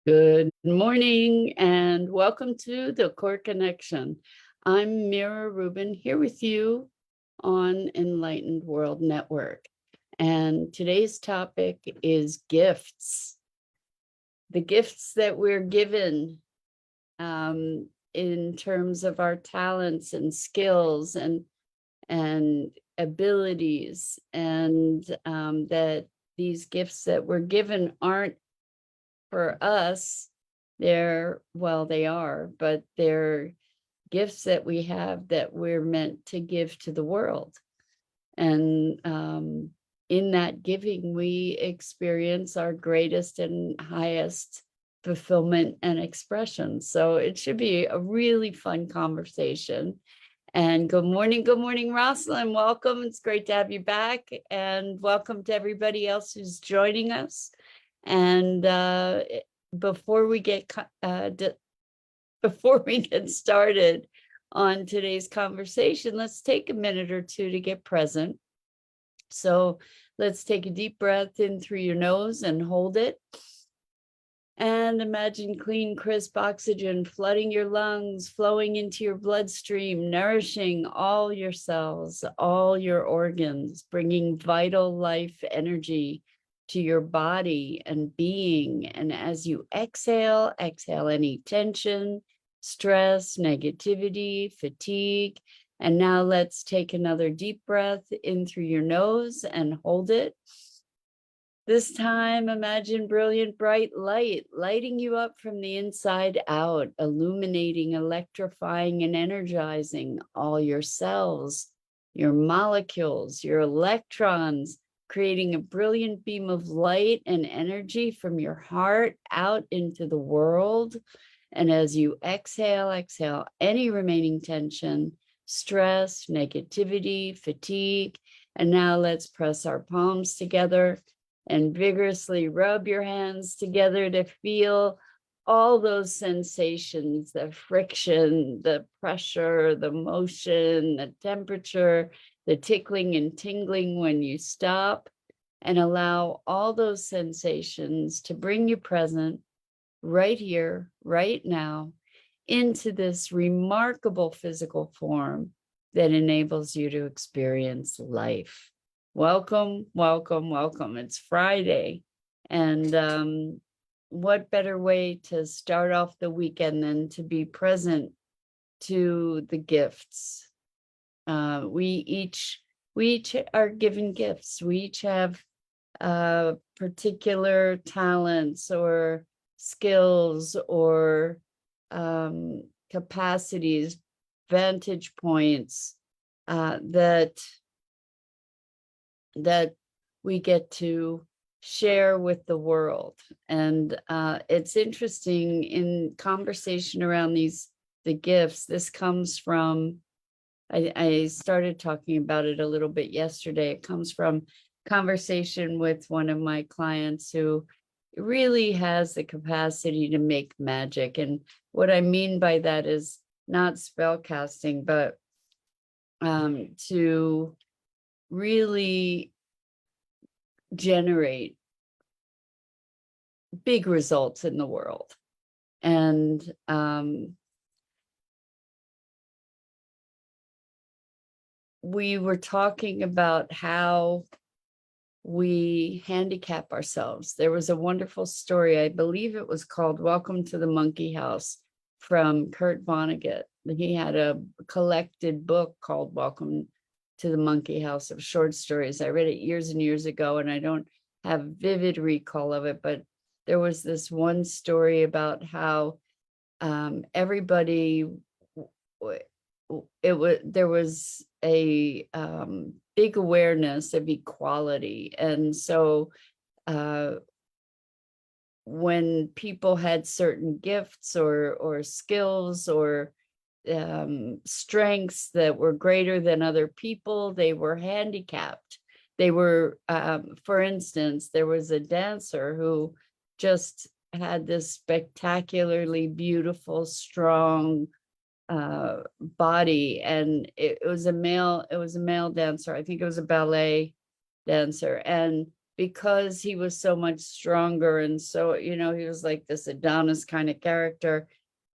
Good morning and welcome to the Core Connection. I'm Mira Rubin here with you on Enlightened World Network. And today's topic is gifts. The gifts that we're given in terms of our talents and skills and abilities, and that these gifts that we're given aren't for us. They are, but they're gifts that we have that we're meant to give to the world. And in that giving, we experience our greatest and highest fulfillment and expression. So it should be a really fun conversation. And good morning, Rosalind. Welcome. It's great to have you back. And welcome to everybody else who's joining us. And before we get started on today's conversation, let's take a minute or two to get present. So let's take a deep breath in through your nose and hold it. And imagine clean, crisp oxygen flooding your lungs, flowing into your bloodstream, nourishing all your cells, all your organs, bringing vital life energy to your body and being. And as you exhale any tension, stress, negativity, fatigue. And now let's take another deep breath in through your nose and hold it. This time, imagine brilliant, bright light lighting you up from the inside out, illuminating, electrifying, and energizing all your cells, your molecules, your electrons, creating a brilliant beam of light and energy from your heart out into the world. And as you exhale any remaining tension, stress, negativity, fatigue. And now let's press our palms together and vigorously rub your hands together to feel all those sensations, the friction, the pressure, the motion, the temperature, the tickling and tingling when you stop, and allow all those sensations to bring you present right here, right now, into this remarkable physical form that enables you to experience life. Welcome. It's Friday. And what better way to start off the weekend than to be present to the gifts? We each are given gifts. We each have particular talents or skills or capacities, vantage points that we get to share with the world. And it's interesting in conversation around the gifts. This comes from, I started talking about it a little bit yesterday. It comes from conversation with one of my clients who really has the capacity to make magic. And what I mean by that is not spell casting, but to really generate big results in the world. And we were talking about how we handicap ourselves. There was a wonderful story, I believe it was called Welcome to the Monkey House, from Kurt Vonnegut. He had a collected book called Welcome to the Monkey House of short stories. I read it years and years ago, and I don't have vivid recall of it, but there was this one story about how everybody, there was a big awareness of equality. And so when people had certain gifts or skills or strengths that were greater than other people, they were handicapped. They were, for instance, there was a dancer who just had this spectacularly beautiful, strong body, and it was a male dancer. I think it was a ballet dancer, and because he was so much stronger, and so, he was like this Adonis kind of character.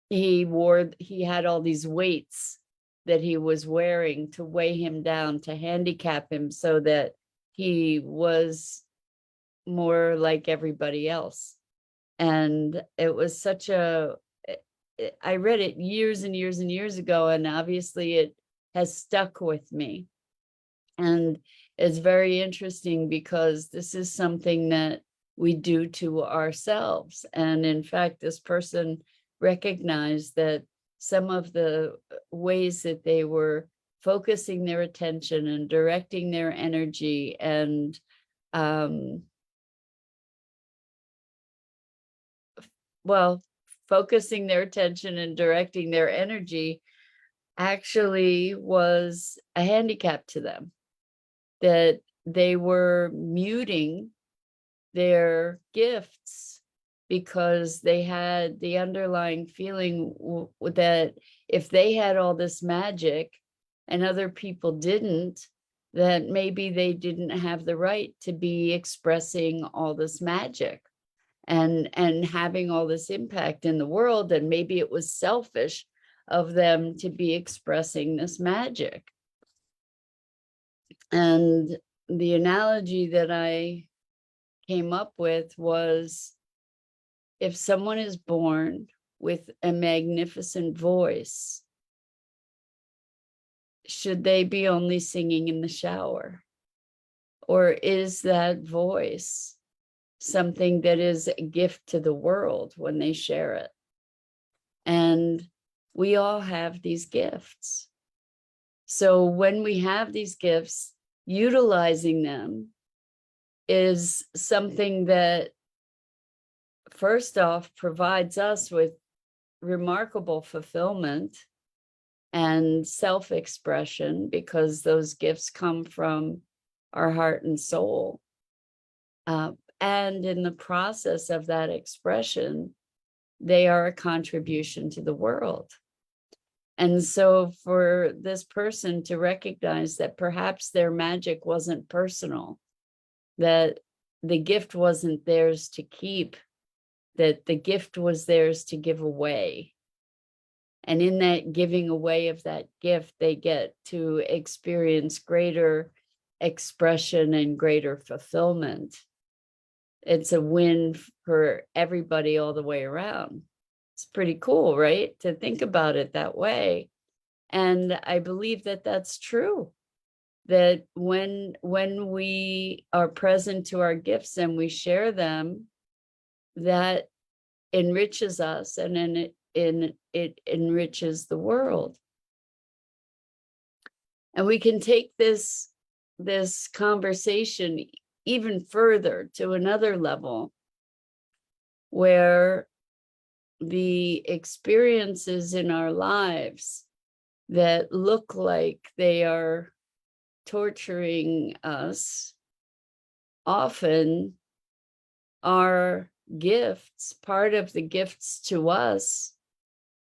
He had all these weights that he was wearing to weigh him down, to handicap him, so that he was more like everybody else. And it was such I read it years and years and years ago, and obviously it has stuck with me. And it's very interesting because this is something that we do to ourselves. And in fact, this person recognized that some of the ways that they were focusing their attention and directing their energy and focusing their attention and directing their energy actually was a handicap to them, that they were muting their gifts because they had the underlying feeling that if they had all this magic and other people didn't, that maybe they didn't have the right to be expressing all this magic and having all this impact in the world, and maybe it was selfish of them to be expressing this magic. And the analogy that I came up with was, if someone is born with a magnificent voice, should they be only singing in the shower? Or is that voice something that is a gift to the world when they share it? And we all have these gifts. So when we have these gifts, utilizing them is something that, first off, provides us with remarkable fulfillment and self-expression, because those gifts come from our heart and soul. And in the process of that expression, they are a contribution to the world. And so for this person to recognize that perhaps their magic wasn't personal, that the gift wasn't theirs to keep, that the gift was theirs to give away. And in that giving away of that gift, they get to experience greater expression and greater fulfillment. It's a win for everybody all the way around. It's pretty cool, right? To think about it that way. And I believe that that's true, that when we are present to our gifts and we share them, that enriches us, and then it enriches the world. And we can take this conversation even further to another level, where the experiences in our lives that look like they are torturing us often are gifts, part of the gifts to us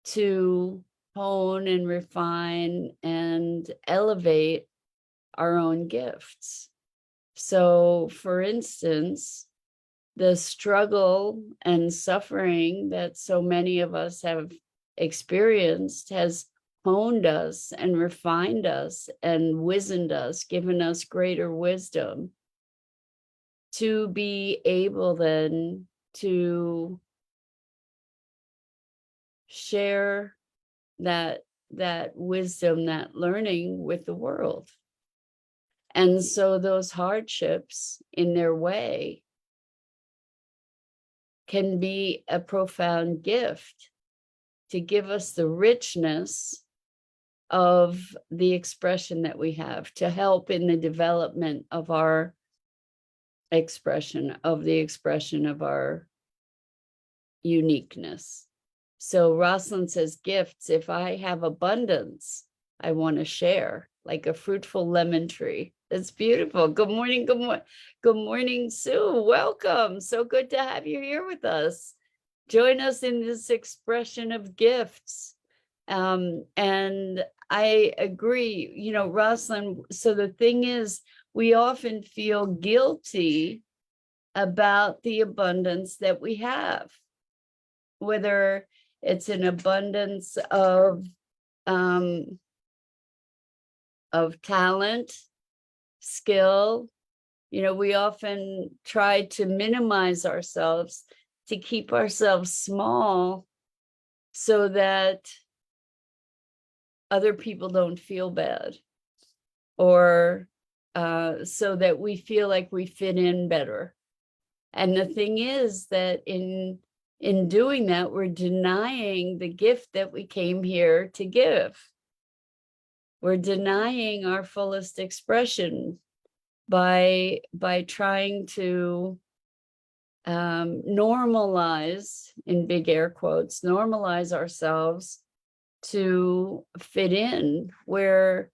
to hone and refine and elevate our own gifts. So, for instance, the struggle and suffering that so many of us have experienced has honed us and refined us and wizened us, given us greater wisdom to be able then to share that wisdom, that learning with the world. And so those hardships in their way can be a profound gift to give us the richness of the expression that we have, to help in the development of our expression, of our uniqueness. So Rosalind says, gifts, if I have abundance, I want to share, like a fruitful lemon tree. That's beautiful. Good morning, good morning, Sue. Welcome. So good to have you here with us. Join us in this expression of gifts. And I agree, Rosalind. So the thing is, we often feel guilty about the abundance that we have, whether it's an abundance of talent, skill. We often try to minimize ourselves, to keep ourselves small so that other people don't feel bad, or so that we feel like we fit in better. And the thing is that in doing that, we're denying the gift that we came here to give. We're denying our fullest expression by trying to normalize, in big air quotes, normalize ourselves to fit in, where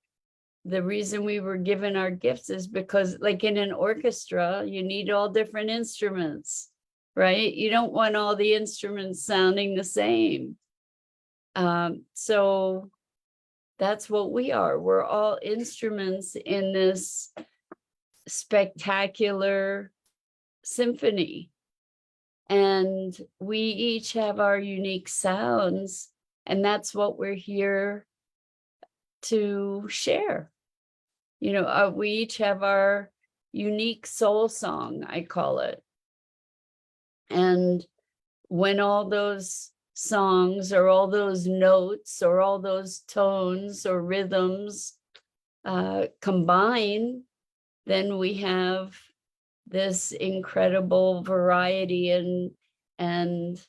the reason we were given our gifts is because, like in an orchestra, you need all different instruments, right? You don't want all the instruments sounding the same. So that's what we are. We're all instruments in this spectacular symphony. And we each have our unique sounds, and that's what we're here to share. We each have our unique soul song, I call it. And when all those songs, or all those notes, or all those tones or rhythms combine, then we have this incredible variety and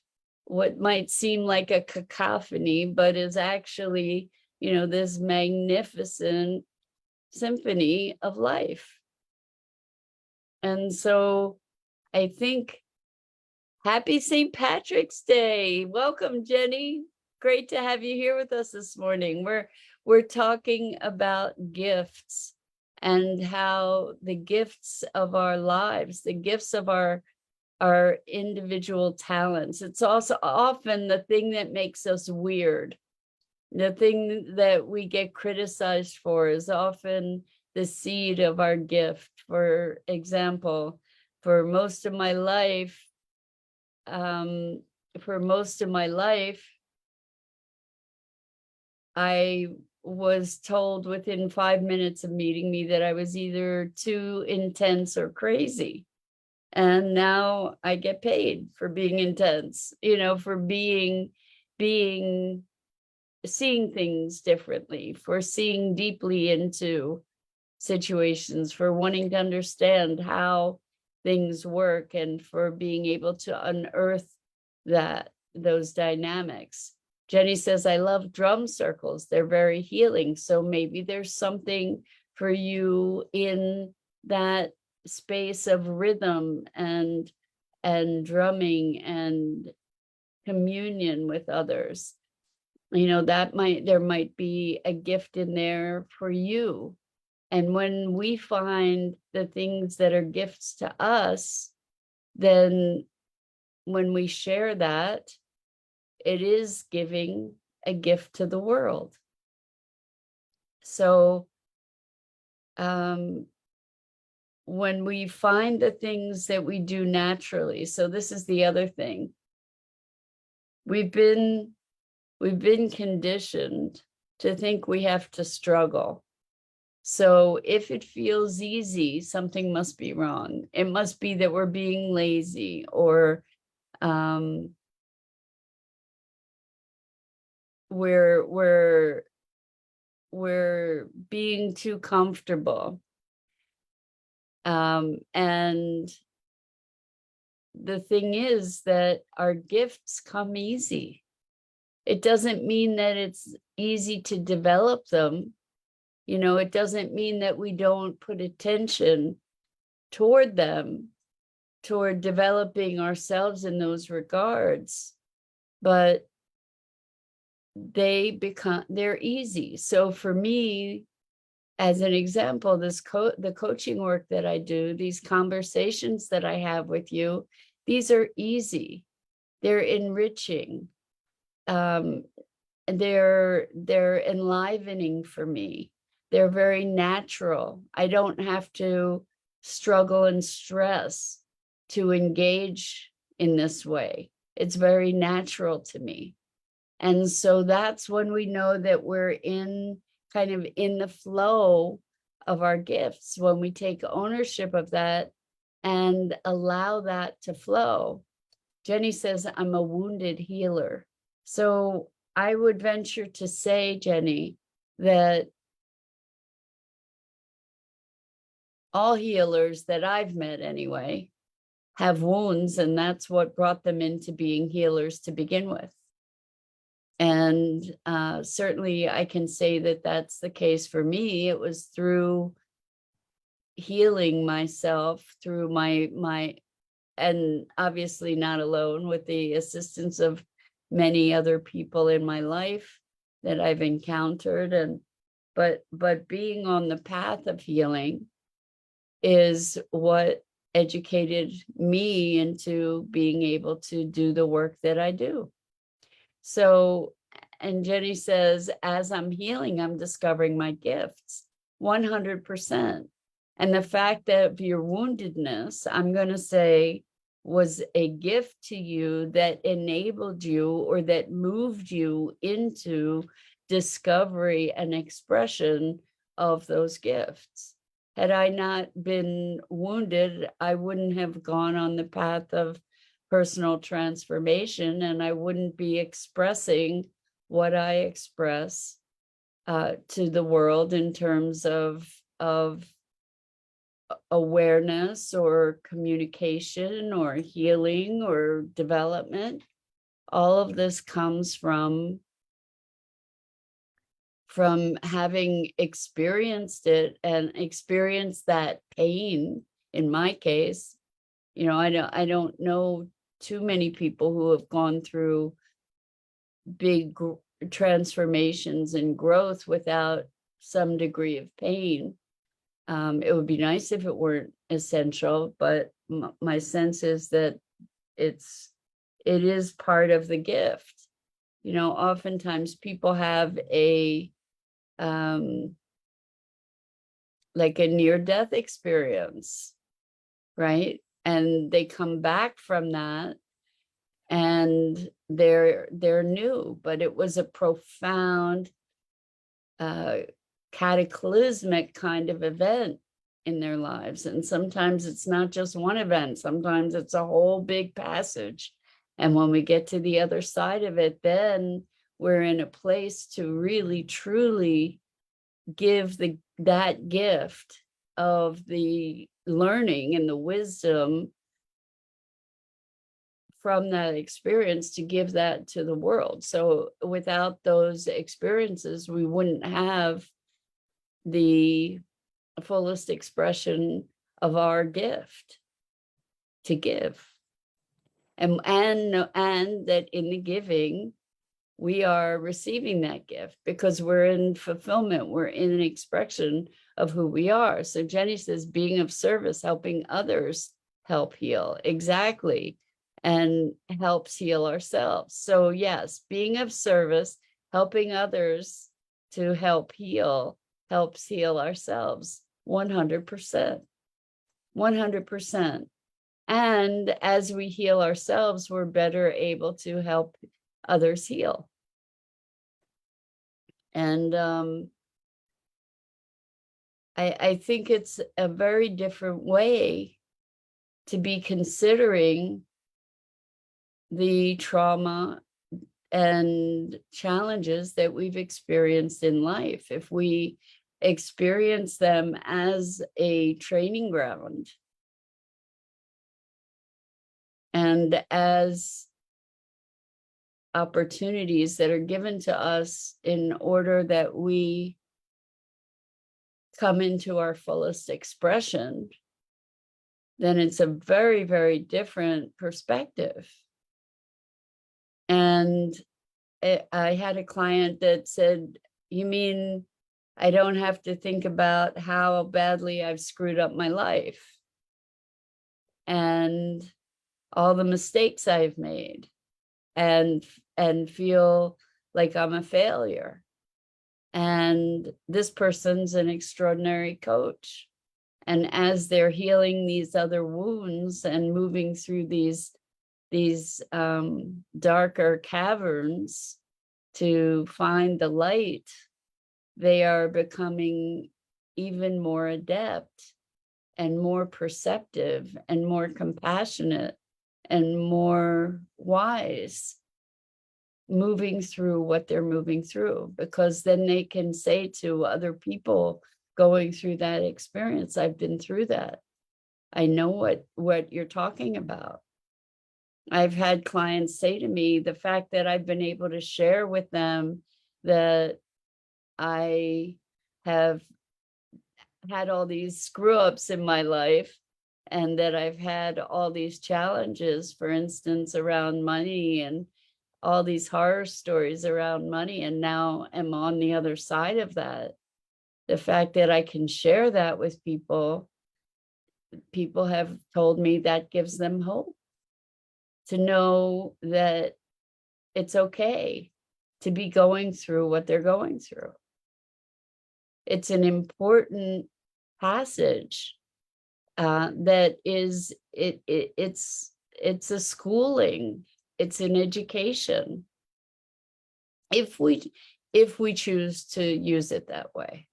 what might seem like a cacophony, but is actually, this magnificent symphony of life. And so I think, happy St. Patrick's Day. Welcome, Jenny. Great to have you here with us this morning. We're talking about gifts, and how the gifts of our lives, the gifts of our individual talents, it's also often the thing that makes us weird. The thing that we get criticized for is often the seed of our gift. For example, for most of my life, I was told within 5 minutes of meeting me that I was either too intense or crazy. And now I get paid for being intense, for seeing things differently, for seeing deeply into situations, for wanting to understand how things work, and for being able to unearth those dynamics. Jenny says, I love drum circles. They're very healing. So maybe there's something for you in that space of rhythm and drumming and communion with others. There might be a gift in there for you. And when we find the things that are gifts to us, then when we share that, it is giving a gift to the world. So when we find the things that we do naturally, so this is the other thing. We've been conditioned to think we have to struggle. So if it feels easy, something must be wrong. It must be that we're being lazy, or we're being too comfortable. And the thing is that our gifts come easy. It doesn't mean that it's easy to develop them. It doesn't mean that we don't put attention toward them, toward developing ourselves in those regards, but they're easy. So for me, as an example, the coaching work that I do, these conversations that I have with you, these are easy. They're enriching. They're enlivening for me. They're very natural. I don't have to struggle and stress to engage in this way. It's very natural to me. And so that's when we know that we're in kind of in the flow of our gifts, when we take ownership of that and allow that to flow. Jenny says, I'm a wounded healer. So I would venture to say, Jenny, that all healers that I've met anyway have wounds, and that's what brought them into being healers to begin with. And certainly I can say that that's the case for me. It was through healing myself, through my and obviously not alone, with the assistance of many other people in my life that I've encountered. And but being on the path of healing is what educated me into being able to do the work that I do. So, and Jenny says, as I'm healing, I'm discovering my gifts 100%. And the fact that your woundedness, I'm going to say, was a gift to you that enabled you or that moved you into discovery and expression of those gifts. Had I not been wounded, I wouldn't have gone on the path of personal transformation, and I wouldn't be expressing what I express to the world in terms of awareness or communication or healing or development. All of this comes from having experienced it and experienced that pain. In my case, you know, I don't know too many people who have gone through big transformations and growth without some degree of pain. It would be nice if it weren't essential, but my sense is that it is part of the gift. You know, oftentimes people have like a near-death experience, right? And they come back from that and they're new, but it was a profound cataclysmic kind of event in their lives. And sometimes it's not just one event, sometimes it's a whole big passage. And when we get to the other side of it, then we're in a place to really truly give that gift of the learning and the wisdom from that experience, to give that to the world. So without those experiences, we wouldn't have the fullest expression of our gift to give. And that in the giving, we are receiving that gift because we're in fulfillment. We're in an expression of who we are. So Jenny says, being of service, helping others help heal. Exactly. And helps heal ourselves. So yes, being of service, helping others to help heal, helps heal ourselves 100%. 100%. And as we heal ourselves, we're better able to help others heal. And I think it's a very different way to be considering the trauma and challenges that we've experienced in life. If we experience them as a training ground and as opportunities that are given to us in order that we come into our fullest expression, then it's a very, very different perspective. And I had a client that said, you mean I don't have to think about how badly I've screwed up my life and all the mistakes I've made and feel like I'm a failure? And this person's an extraordinary coach And as they're healing these other wounds and moving through these darker caverns to find the light, they are becoming even more adept and more perceptive and more compassionate and more wise, moving through what they're moving through, because then they can say to other people going through that experience, I've been through that. I know what you're talking about. I've had clients say to me, the fact that I've been able to share with them that I have had all these screw ups in my life and that I've had all these challenges, for instance, around money and all these horror stories around money, and now am on the other side of that. The fact that I can share that with people, people have told me that gives them hope to know that it's okay to be going through what they're going through. It's an important passage that is it's a schooling, it's an education, if we choose to use it that way.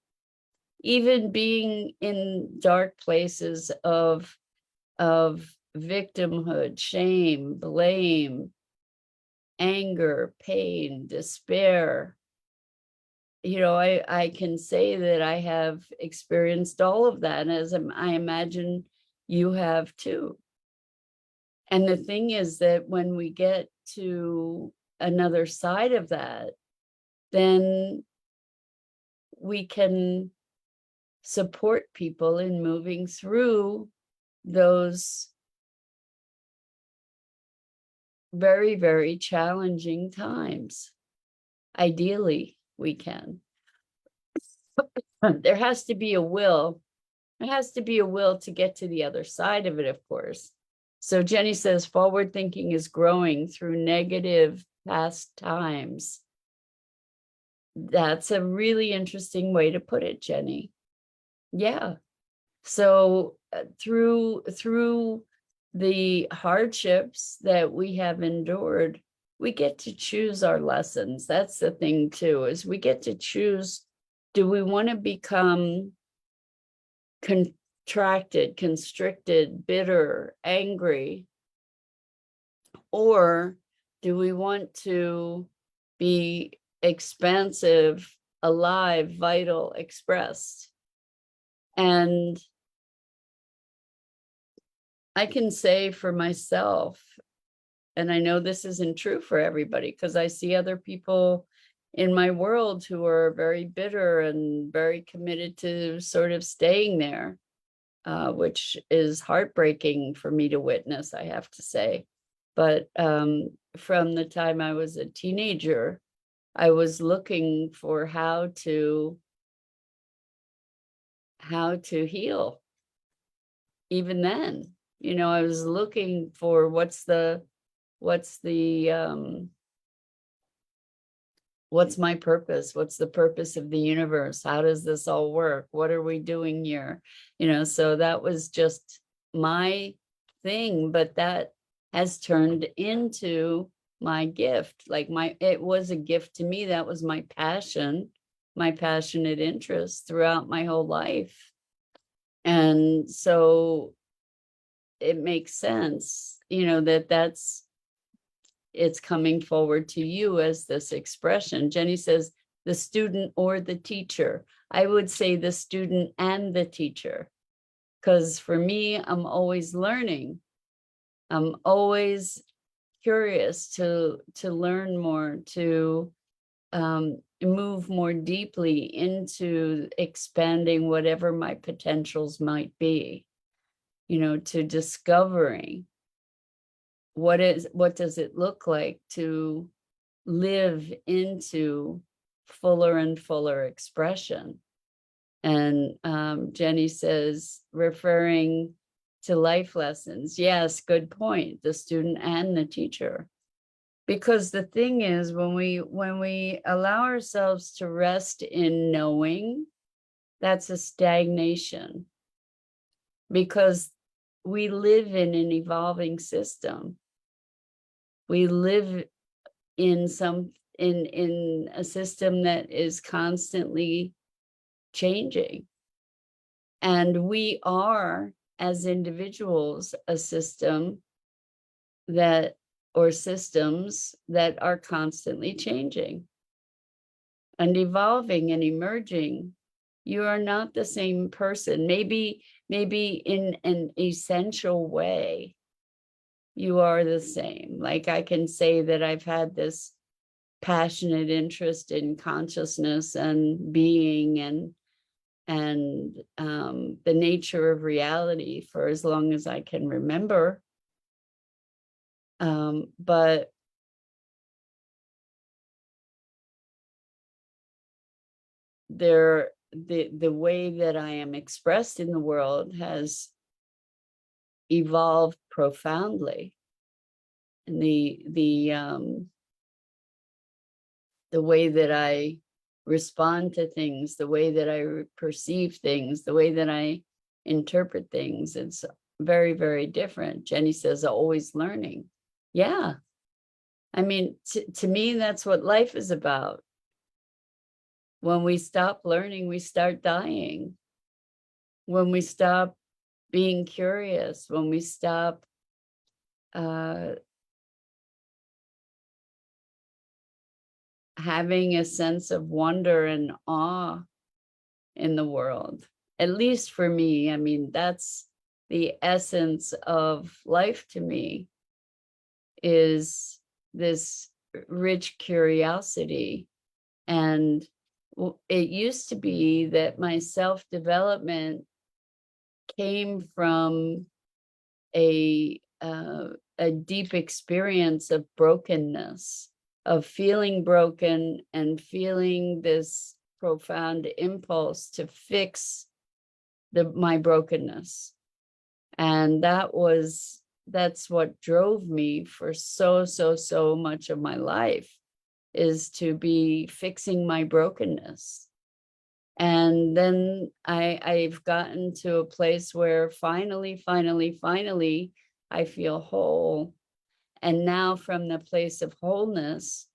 Even being in dark places of victimhood, shame, blame, anger, pain, despair, I can say that I have experienced all of that, as I imagine you have too. And the thing is that when we get to another side of that, then we can support people in moving through those very, very challenging times. Ideally, we can. There has to be a will. There has to be a will to get to the other side of it, of course. So Jenny says, forward thinking is growing through negative past times. That's a really interesting way to put it, Jenny. Yeah. So through the hardships that we have endured, we get to choose our lessons. That's the thing too, is we get to choose, do we want to become contracted, constricted, bitter, angry, or do we want to be expansive, alive, vital, expressed? And I can say for myself, and I know this isn't true for everybody, because I see other people in my world who are very bitter and very committed to sort of staying there, which is heartbreaking for me to witness, I have to say. But from the time I was a teenager, I was looking for how to heal. Even then, I was looking for what's my purpose? What's the purpose of the universe? How does this all work? What are we doing here? So that was just my thing, but that has turned into my gift. It was a gift to me. That was my passion, my passionate interest throughout my whole life. And so it makes sense, it's coming forward to you as this expression. Jenny says, the student or the teacher. I would say the student and the teacher, because for me, I'm always learning. I'm always curious to learn more, to move more deeply into expanding whatever my potentials might be, to discovering what does it look like to live into fuller and fuller expression. And Jenny says, referring to life lessons. Yes, good point. The student and the teacher. Because the thing is, when we allow ourselves to rest in knowing, that's a stagnation. because we live in an evolving system. We live in a system that is constantly changing. And we are, as individuals, a system that, or systems that are constantly changing and evolving and emerging. You are not the same person. Maybe in an essential way, you are the same. Like I can say that I've had this passionate interest in consciousness and being and the nature of reality for as long as I can remember. But the way that I am expressed in the world has evolved profoundly. And the way that I respond to things, the way that I perceive things, the way that I interpret things, it's very, very different. Jenny says, always learning. Yeah. I mean, to me, that's what life is about. When we stop learning, we start dying. When we stop being curious, when we stop having a sense of wonder and awe in the world, at least for me, I mean, that's the essence of life to me, is this rich curiosity. And it used to be that my self-development came from a deep experience of brokenness, of feeling broken and feeling this profound impulse to fix my brokenness. And that's what drove me for so much of my life, is to be fixing my brokenness. And then I've gotten to a place where finally, I feel whole. And now from the place of wholeness,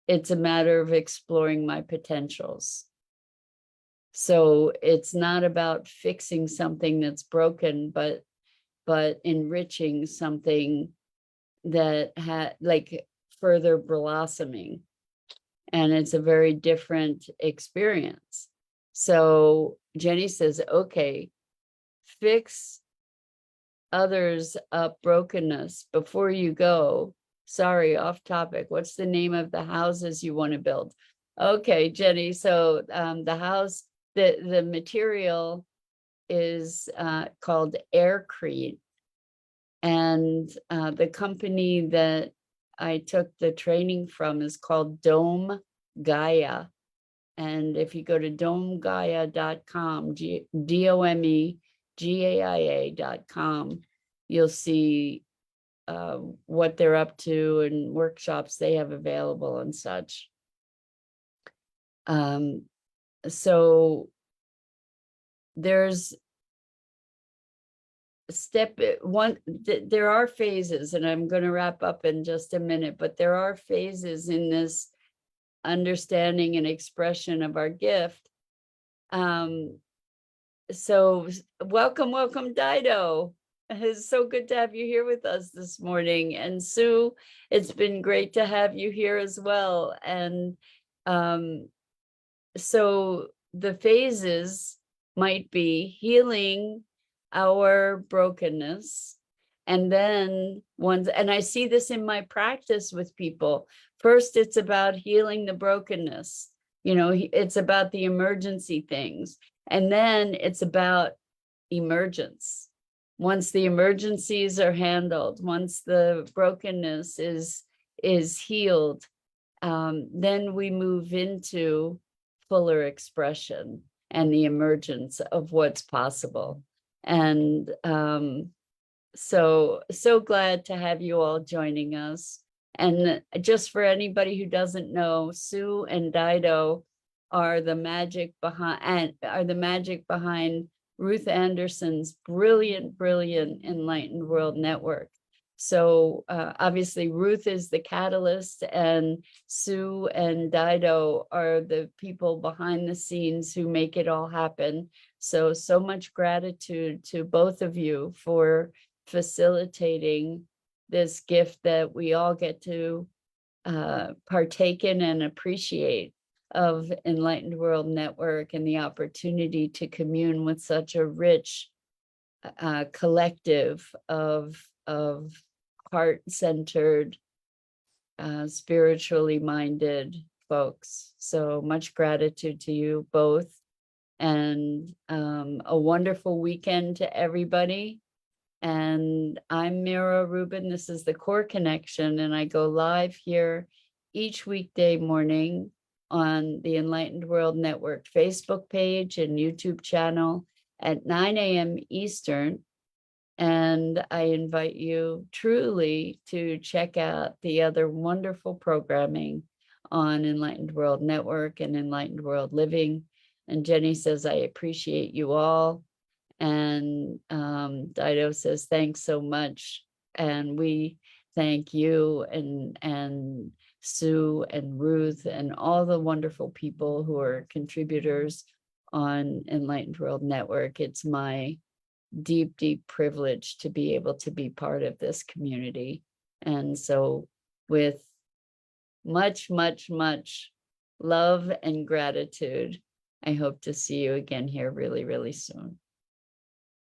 it's a matter of exploring my potentials. So it's not about fixing something that's broken, but enriching something that had like further blossoming. And it's a very different experience. So Jenny says, okay, fix others up brokenness before you go. Sorry, off topic. What's the name of the houses you want to build? Okay, Jenny. So the house, the material is called aircrete. And the company that I took the training from is called Dome Gaia. And if you go to domegaia.com, DOMEGAIA.com, you'll see what they're up to and workshops they have available and such. So there's step one, there are phases, and I'm going to wrap up in just a minute, but there are phases in this understanding and expression of our gift. So welcome, Dido. It's so good to have you here with us this morning. And Sue, it's been great to have you here as well. And so the phases might be healing our brokenness. And then and I see this in my practice with people. First, it's about healing the brokenness. You know, it's about the emergency things. And then it's about emergence. Once the emergencies are handled, once the brokenness is healed, then we move into fuller expression and the emergence of what's possible. And so glad to have you all joining us. And just for anybody who doesn't know, Sue and Dido are the magic behind Ruth Anderson's brilliant, brilliant Enlightened World Network. So obviously Ruth is the catalyst, and Sue and Dido are the people behind the scenes who make it all happen. So much gratitude to both of you for facilitating this gift that we all get to partake in and appreciate, of Enlightened World Network, and the opportunity to commune with such a rich collective of heart-centered, spiritually minded folks. So much gratitude to you both, and a wonderful weekend to everybody. And I'm Mira Rubin. This is the Core Connection, and I go live here each weekday morning on the Enlightened World Network Facebook page and YouTube channel at 9 a.m. Eastern. And I invite you truly to check out the other wonderful programming on Enlightened World Network and Enlightened World Living. And Jenny says, I appreciate you all. And Dido says, thanks so much. And we thank you and Sue and Ruth and all the wonderful people who are contributors on Enlightened World Network. It's my deep, deep privilege to be able to be part of this community. And so with much, much, much love and gratitude, I hope to see you again here really, really soon.